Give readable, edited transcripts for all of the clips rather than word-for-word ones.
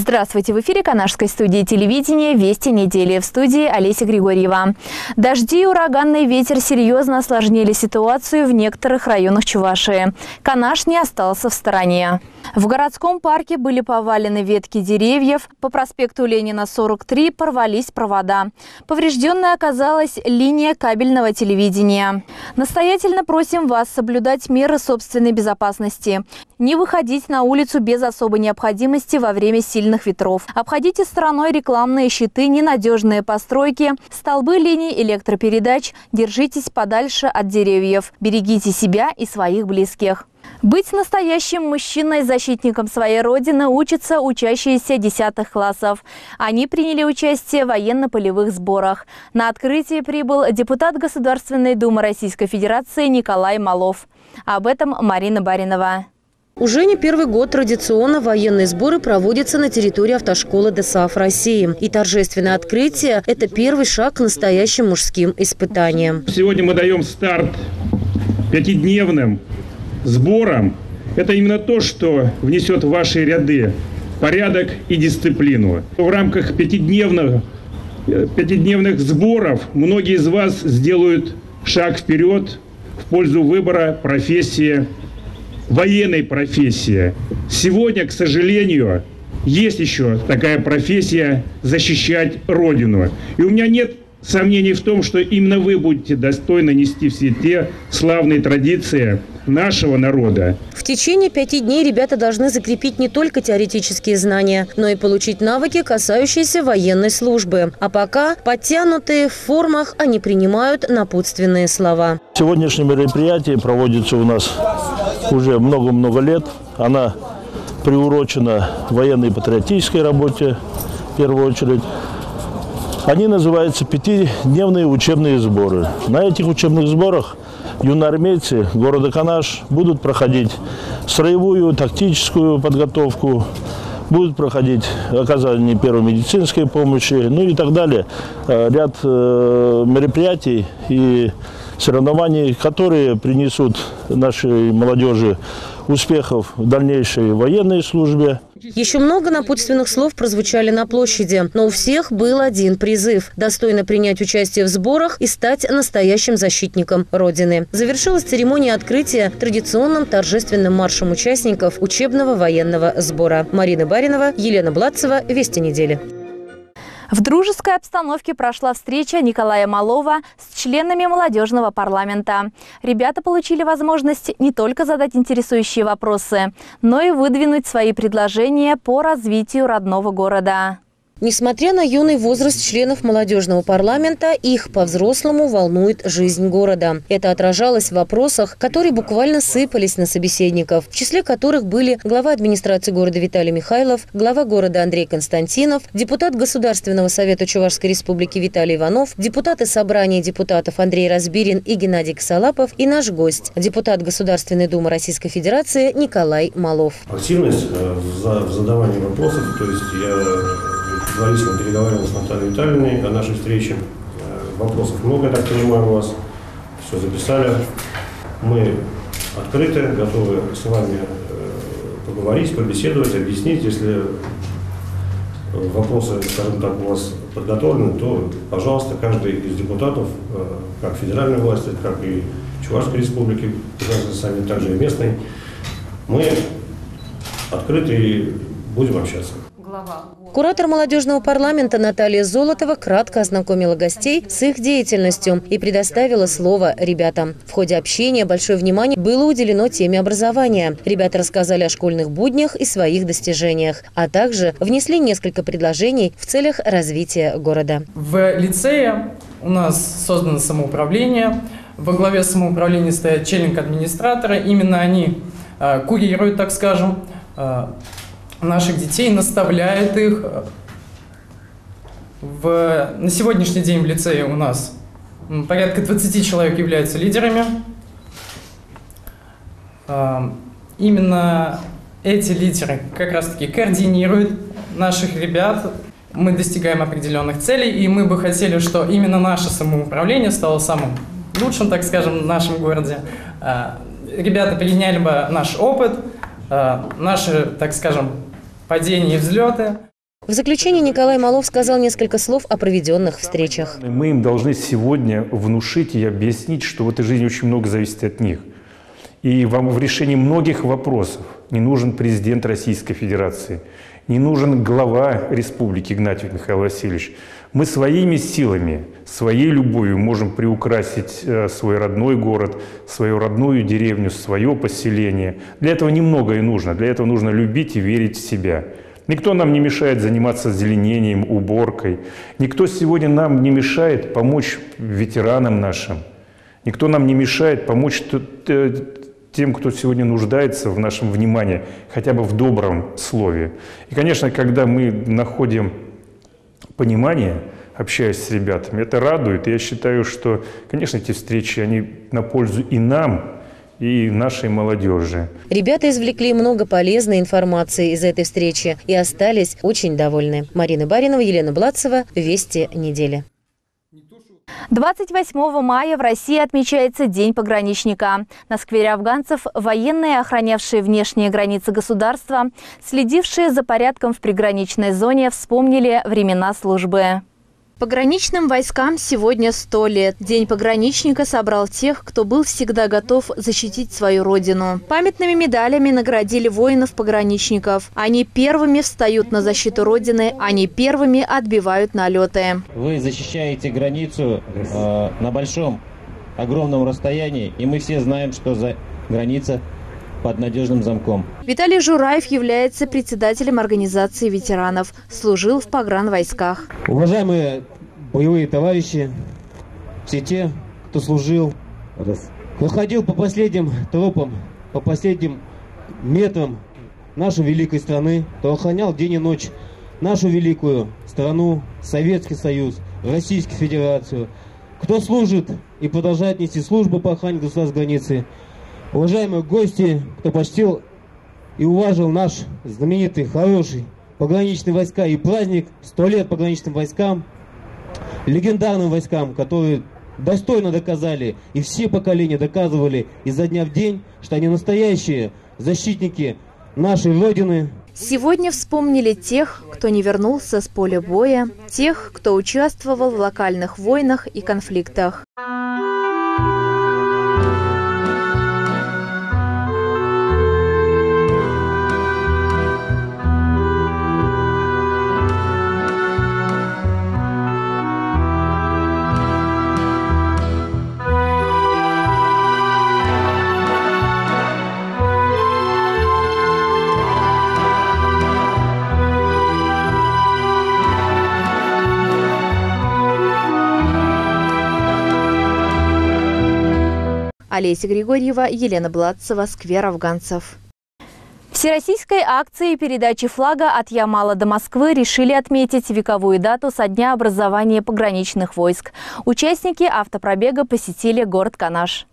Здравствуйте! В эфире Канашской студии телевидения «Вести недели». В студии Олеся Григорьева. Дожди и ураганный ветер серьезно осложнили ситуацию в некоторых районах Чувашии. Канаш не остался в стороне. В городском парке были повалены ветки деревьев. По проспекту Ленина, 43, порвались провода. Поврежденной оказалась линия кабельного телевидения. Настоятельно просим вас соблюдать меры собственной безопасности. Не выходить на улицу без особой необходимости во время сильных ветров. Обходите стороной рекламные щиты, ненадежные постройки, столбы линий электропередач. Держитесь подальше от деревьев. Берегите себя и своих близких. Быть настоящим мужчиной-защитником своей родины учатся учащиеся 10 классов. Они приняли участие в военно-полевых сборах. На открытие прибыл депутат Государственной Думы Российской Федерации Николай Малов. Об этом Марина Баринова. Уже не первый год традиционно военные сборы проводятся на территории автошколы ДСАФ России. И торжественное открытие – это первый шаг к настоящим мужским испытаниям. Сегодня мы даем старт 5-дневным сборам. Это именно то, что внесет в ваши ряды порядок и дисциплину. В рамках 5-дневных сборов многие из вас сделают шаг вперед в пользу выбора профессии, военной профессии. Сегодня, к сожалению, есть еще такая профессия – защищать Родину. И у меня нет сомнений в том, что именно вы будете достойно нести все те славные традиции нашего народа. В течение 5 дней ребята должны закрепить не только теоретические знания, но и получить навыки, касающиеся военной службы. А пока, подтянутые в формах, они принимают напутственные слова. Сегодняшнее мероприятие проводится у нас уже много-много лет. Она приурочена военной патриотической работе, в первую очередь. Они называются 5-дневные учебные сборы. На этих учебных сборах юноармейцы города Канаш будут проходить строевую, тактическую подготовку, будут проходить оказание первой медицинской помощи, ну и так далее. Ряд мероприятий и соревнований, которые принесут нашей молодежи успехов в дальнейшей военной службе. Еще много напутственных слов прозвучали на площади, но у всех был один призыв – достойно принять участие в сборах и стать настоящим защитником Родины. Завершилась церемония открытия традиционным торжественным маршем участников учебного военного сбора. Марина Баринова, Елена Бладцева, «Вести недели». В дружеской обстановке прошла встреча Николая Малова с членами молодежного парламента. Ребята получили возможность не только задать интересующие вопросы, но и выдвинуть свои предложения по развитию родного города. Несмотря на юный возраст членов молодежного парламента, их по-взрослому волнует жизнь города. Это отражалось в вопросах, которые буквально сыпались на собеседников, в числе которых были глава администрации города Виталий Михайлов, глава города Андрей Константинов, депутат Государственного совета Чувашской республики Виталий Иванов, депутаты собрания депутатов Андрей Разбирин и Геннадий Косолапов и наш гость, депутат Государственной Думы Российской Федерации Николай Малов. Активность в задавании вопросов, то есть я предварительно переговаривал с Натальей Витальевной о нашей встрече. Вопросов много, я так понимаю, у вас. Все записали. Мы открыты, готовы с вами поговорить, побеседовать, объяснить. Если вопросы, скажем так, у вас подготовлены, то, пожалуйста, каждый из депутатов, как федеральной власти, как и Чувашской республики, сами также и местной, мы открыты и будем общаться. Куратор молодежного парламента Наталья Золотова кратко ознакомила гостей с их деятельностью и предоставила слово ребятам. В ходе общения большое внимание было уделено теме образования. Ребята рассказали о школьных буднях и своих достижениях, а также внесли несколько предложений в целях развития города. В лицее у нас создано самоуправление. Во главе самоуправления стоят челлинг-администраторы. Именно они курируют, так скажем, наших детей, наставляет их. На сегодняшний день в лицее у нас порядка 20 человек являются лидерами. Именно эти лидеры как раз-таки координируют наших ребят. Мы достигаем определенных целей, и мы бы хотели, что именно наше самоуправление стало самым лучшим, так скажем, в нашем городе. Ребята переняли бы наш опыт, наши, так скажем, падения и взлеты. В заключение Николай Малов сказал несколько слов о проведенных встречах. Мы им должны сегодня внушить и объяснить, что в этой жизни очень много зависит от них. И вам в решении многих вопросов не нужен президент Российской Федерации, не нужен глава республики Игнатьев Михаил Васильевич. Мы своими силами, своей любовью можем приукрасить свой родной город, свою родную деревню, свое поселение. Для этого немного и нужно. Для этого нужно любить и верить в себя. Никто нам не мешает заниматься зеленением, уборкой. Никто сегодня нам не мешает помочь ветеранам нашим. Никто нам не мешает помочь тем, кто сегодня нуждается в нашем внимании, хотя бы в добром слове. И, конечно, когда мы находим понимание, общаясь с ребятами, это радует. И я считаю, что, конечно, эти встречи, они на пользу и нам, и нашей молодежи. Ребята извлекли много полезной информации из этой встречи и остались очень довольны. Марина Баринова, Елена Бладцева. Вести недели. 28 мая в России отмечается День пограничника. На сквере афганцев военные, охранявшие внешние границы государства, следившие за порядком в приграничной зоне, вспомнили времена службы. Пограничным войскам сегодня 100 лет. День пограничника собрал тех, кто был всегда готов защитить свою родину. Памятными медалями наградили воинов-пограничников. Они первыми встают на защиту родины, они первыми отбивают налеты. Вы защищаете границу на большом, огромном расстоянии, и мы все знаем, что за граница под надежным замком. Виталий Жураев является председателем организации ветеранов. Служил в погранвойсках. Уважаемые боевые товарищи, все те, кто служил, кто ходил по последним тропам, по последним метрам нашей великой страны, кто охранял день и ночь нашу великую страну, Советский Союз, Российскую Федерацию, кто служит и продолжает нести службу по охране государственной границы. Уважаемые гости, кто почтил и уважил наш знаменитый, хороший пограничные войска и праздник 100 лет пограничным войскам, легендарным войскам, которые достойно доказали, и все поколения доказывали изо дня в день, что они настоящие защитники нашей Родины. Сегодня вспомнили тех, кто не вернулся с поля боя, тех, кто участвовал в локальных войнах и конфликтах. Олеся Григорьева, Елена Бладцева, сквер афганцев. Всероссийской акцией передачи флага от Ямала до Москвы решили отметить вековую дату со дня образования пограничных войск. Участники автопробега посетили город Канаш.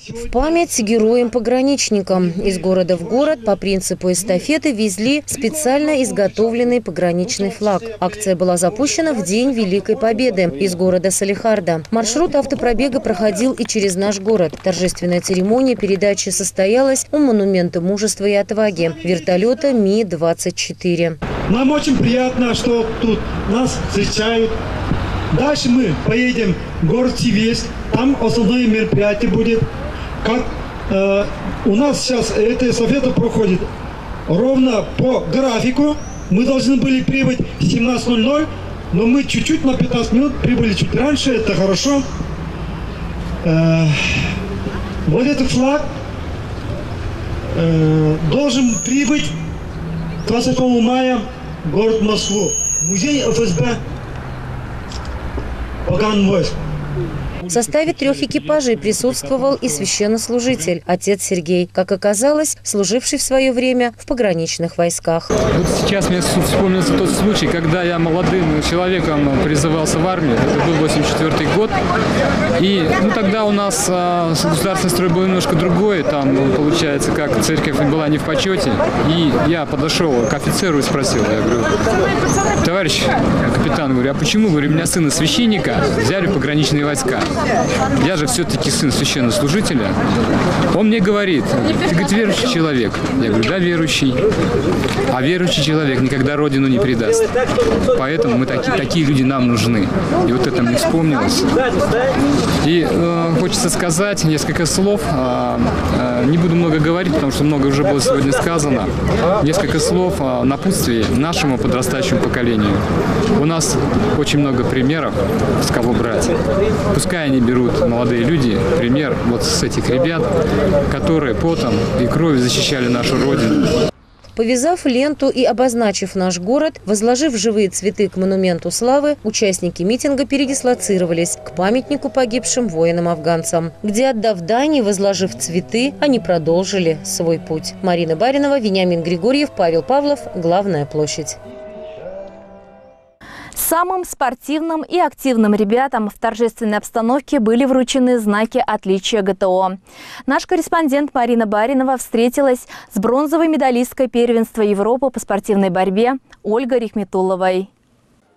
В память героям-пограничникам из города в город по принципу эстафеты везли специально изготовленный пограничный флаг. Акция была запущена в День Великой Победы из города Салехарда. Маршрут автопробега проходил и через наш город. Торжественная церемония передачи состоялась у монумента мужества и отваги вертолета Ми-24. Нам очень приятно, что тут нас встречают. Дальше мы поедем в город Тивес. Там основное мероприятие будет. Как у нас сейчас эта эстафета проходит ровно по графику. Мы должны были прибыть в 17:00, но мы чуть-чуть на 15 минут прибыли чуть раньше, это хорошо. Вот этот флаг должен прибыть 28 мая в город Москву. Музей ФСБ погранвойск. В составе 3 экипажей присутствовал и священнослужитель, отец Сергей, как оказалось, служивший в свое время в пограничных войсках. Вот сейчас мне вспомнился тот случай, когда я молодым человеком призывался в армию. Это был 84 год. И тогда у нас государственный строй был немножко другой. Там, получается, как церковь была не в почете. И я подошел к офицеру и спросил. Я говорю: товарищ капитан, говорю, а почему, говорю, меня сына священника взяли в пограничные войска? я же все-таки сын священнослужителя, он мне говорит: ты, говорит, верующий человек. Я говорю: да, верующий. А верующий человек никогда родину не предаст. Поэтому мы такие люди нам нужны. И вот это мне вспомнилось. И хочется сказать несколько слов. Не буду много говорить, потому что много уже было сегодня сказано. Несколько слов о напутствии нашему подрастающему поколению. У нас очень много примеров, с кого брать. Пускай они берут, молодые люди, пример вот с этих ребят, которые потом и кровью защищали нашу Родину. Повязав ленту и обозначив наш город, возложив живые цветы к монументу славы, участники митинга передислоцировались к памятнику погибшим воинам-афганцам, где, отдав дань и возложив цветы, они продолжили свой путь. Марина Баринова, Вениамин Григорьев, Павел Павлов. Главная площадь. Самым спортивным и активным ребятам в торжественной обстановке были вручены знаки отличия ГТО. Наш корреспондент Марина Баринова встретилась с бронзовой медалисткой первенства Европы по спортивной борьбе Ольгой Рихметулловой.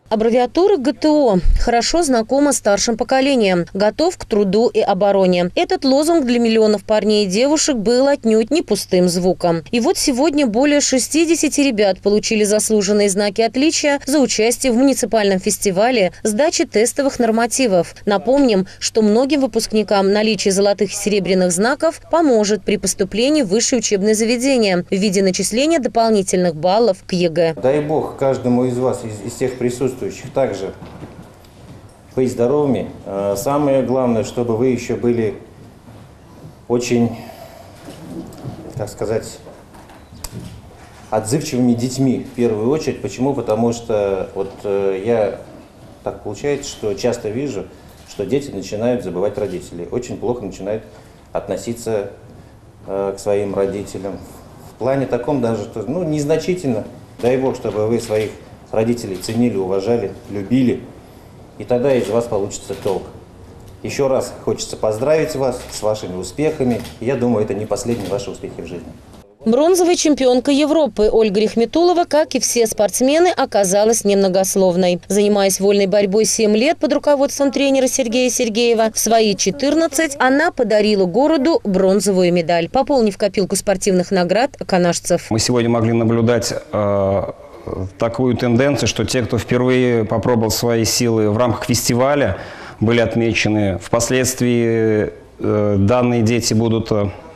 Аббревиатура ГТО хорошо знакома старшим поколениям. Готов к труду и обороне. Этот лозунг для миллионов парней и девушек был отнюдь не пустым звуком. И вот сегодня более 60 ребят получили заслуженные знаки отличия за участие в муниципальном фестивале сдачи тестовых нормативов. Напомним, что многим выпускникам наличие золотых и серебряных знаков поможет при поступлении в высшее учебное заведение в виде начисления дополнительных баллов к ЕГЭ. Дай Бог каждому из вас, из тех присутствующих, также быть здоровыми. Самое главное, чтобы вы еще были очень, так сказать, отзывчивыми детьми в первую очередь. Почему? Потому что вот я так получается, что часто вижу, что дети начинают забывать родителей. Очень плохо начинают относиться к своим родителям. В плане таком даже, что, незначительно. Дай Бог, чтобы вы своих родителей ценили, уважали, любили, и тогда из вас получится толк. Еще раз хочется поздравить вас с вашими успехами. Я думаю, это не последние ваши успехи в жизни. Бронзовая чемпионка Европы Ольга Рихметуллова, как и все спортсмены, оказалась немногословной. Занимаясь вольной борьбой 7 лет под руководством тренера Сергея Сергеева, в свои 14 она подарила городу бронзовую медаль, пополнив копилку спортивных наград канашцев. Мы сегодня могли наблюдать такую тенденцию, что те, кто впервые попробовал свои силы в рамках фестиваля, были отмечены. Впоследствии данные дети будут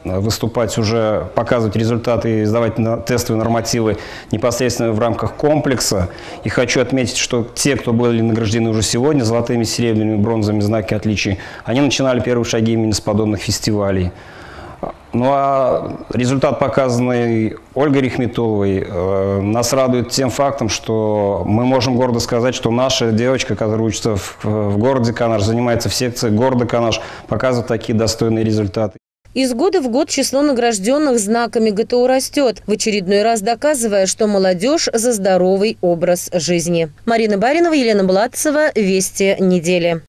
выступать уже, показывать результаты и сдавать тестовые нормативы непосредственно в рамках комплекса. И хочу отметить, что те, кто были награждены уже сегодня золотыми, серебряными, бронзовыми знаки отличия, они начинали первые шаги именно с подобных фестивалей. Ну а результат, показанный Ольгой Рихметулловой, нас радует тем фактом, что мы можем гордо сказать, что наша девочка, которая учится в городе Канаш, занимается в секции города Канаш, показывает такие достойные результаты. Из года в год число награжденных знаками ГТО растет, в очередной раз доказывая, что молодежь за здоровый образ жизни. Марина Баринова, Елена Блатцева. Вести недели.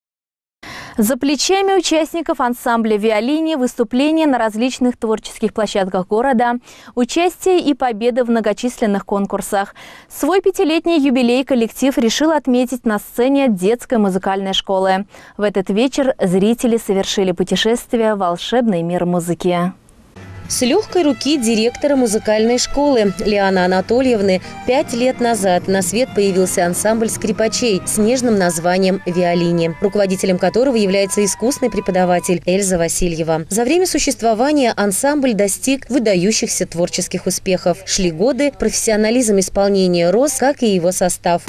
За плечами участников ансамбля «Виолини» выступления на различных творческих площадках города, участие и победы в многочисленных конкурсах. Свой 5-летний юбилей коллектив решил отметить на сцене детской музыкальной школы. В этот вечер зрители совершили путешествие в волшебный мир музыки. С легкой руки директора музыкальной школы Лианы Анатольевны 5 лет назад на свет появился ансамбль скрипачей с нежным названием «Виолини», руководителем которого является искусный преподаватель Эльза Васильева. За время существования ансамбль достиг выдающихся творческих успехов. Шли годы, профессионализм исполнения рос, как и его состав.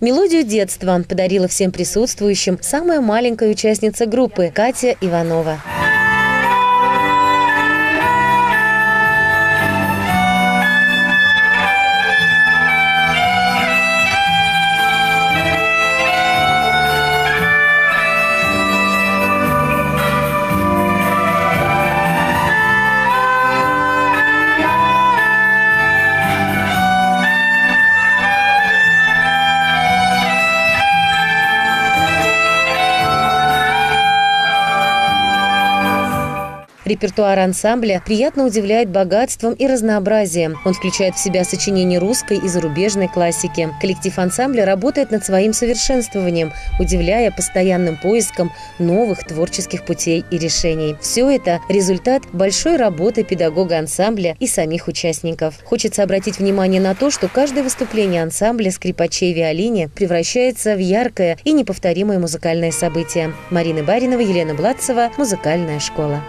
Мелодию детства подарила всем присутствующим самая маленькая участница группы Катя Иванова. Репертуар ансамбля приятно удивляет богатством и разнообразием. Он включает в себя сочинения русской и зарубежной классики. Коллектив ансамбля работает над своим совершенствованием, удивляя постоянным поиском новых творческих путей и решений. Все это – результат большой работы педагога ансамбля и самих участников. Хочется обратить внимание на то, что каждое выступление ансамбля скрипачей в виолине превращается в яркое и неповторимое музыкальное событие. Марина Баринова, Елена Бладцева, «Музыкальная школа».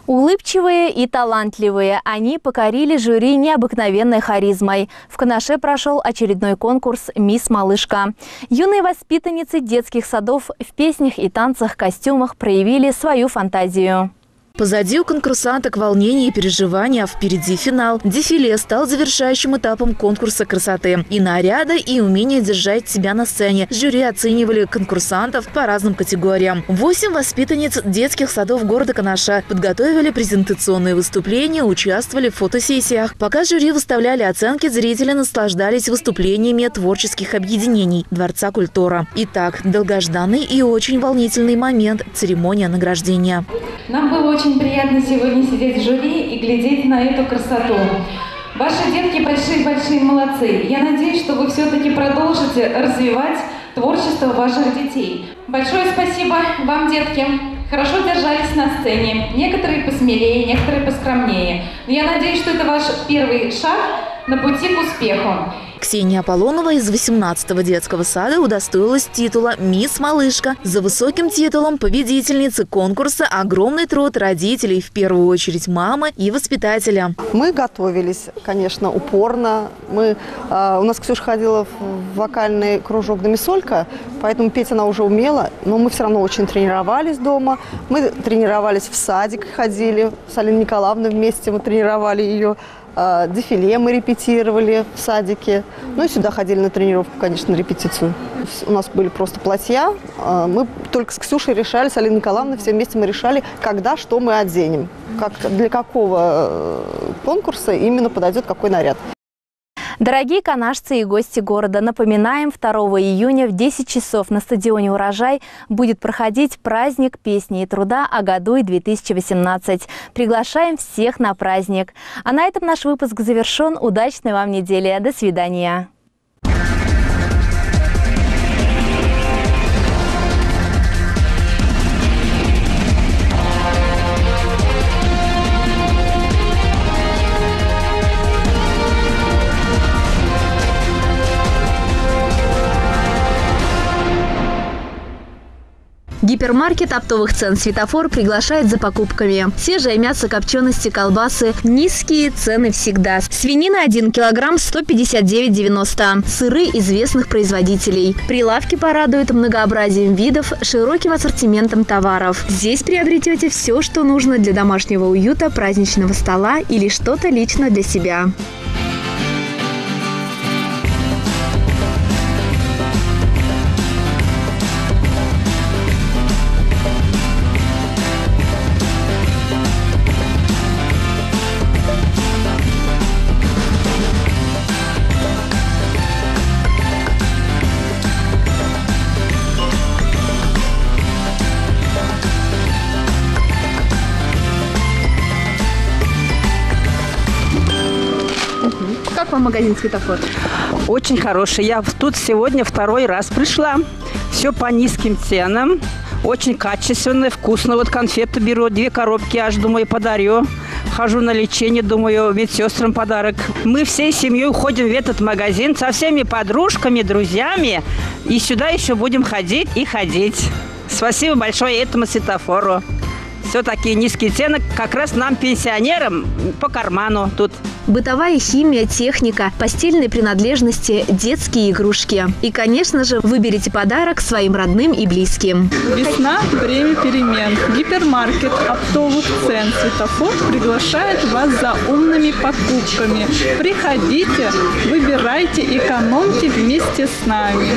Улыбчивые и талантливые, они покорили жюри необыкновенной харизмой. В Канаше прошел очередной конкурс «Мисс Малышка». Юные воспитанницы детских садов в песнях и танцах, костюмах проявили свою фантазию. Позади у конкурсанток волнение и переживания, а впереди финал. Дефиле стал завершающим этапом конкурса красоты. И наряды, и умение держать себя на сцене. Жюри оценивали конкурсантов по разным категориям. 8 воспитанниц детских садов города Канаша подготовили презентационные выступления, участвовали в фотосессиях. Пока жюри выставляли оценки, зрители наслаждались выступлениями творческих объединений Дворца культуры. Итак, долгожданный и очень волнительный момент – церемония награждения. Нам было очень приятно сегодня сидеть в жюри и глядеть на эту красоту. Ваши детки большие-большие молодцы. Я надеюсь, что вы все-таки продолжите развивать творчество ваших детей. Большое спасибо вам, детки. Хорошо держались на сцене. Некоторые посмелее, некоторые поскромнее. Но я надеюсь, что это ваш первый шаг на пути к успеху. Ксения Аполлонова из 18-го детского сада удостоилась титула «Мисс Малышка». За высоким титулом победительницы конкурса огромный труд родителей, в первую очередь мамы и воспитателя. Мы готовились, конечно, упорно. У нас Ксюша ходила в вокальный кружок «Домисолька», поэтому петь она уже умела, но мы все равно очень тренировались дома. Мы тренировались в садик, ходили с Алиной Николаевной вместе, мы тренировали ее. Дефиле мы репетировали в садике. Ну и сюда ходили на тренировку, конечно, на репетицию. У нас были просто платья. Мы только с Ксюшей решали, с Алиной Николаевной, все вместе мы решали, когда что мы оденем. Для какого конкурса именно подойдет какой наряд. Дорогие канашцы и гости города, напоминаем, 2 июня в 10 часов на стадионе «Урожай» будет проходить праздник песни и труда Агадуй 2018. Приглашаем всех на праздник. А на этом наш выпуск завершен. Удачной вам недели. До свидания. Гипермаркет оптовых цен «Светофор» приглашает за покупками. Свежее мясо, копчености, колбасы. Низкие цены всегда. Свинина 1 килограмм 159,90. Сыры известных производителей. Прилавки порадуют многообразием видов, широким ассортиментом товаров. Здесь приобретете все, что нужно для домашнего уюта, праздничного стола или что-то лично для себя. Как вам магазин «Светофор»? Очень хороший. Я тут сегодня 2-й раз пришла. Все по низким ценам. Очень качественно, вкусно. Вот конфеты беру, 2 коробки аж, думаю, подарю. Хожу на лечение, думаю, медсестрам подарок. Мы всей семьей уходим в этот магазин со всеми подружками, друзьями. И сюда еще будем ходить и ходить. Спасибо большое этому «Светофору». Все такие низкие цены, как раз нам, пенсионерам, по карману тут. Бытовая химия, техника, постельные принадлежности, детские игрушки. И, конечно же, выберите подарок своим родным и близким. Весна – время перемен. Гипермаркет оптовых цен «Светофор» приглашает вас за умными покупками. Приходите, выбирайте, экономьте вместе с нами.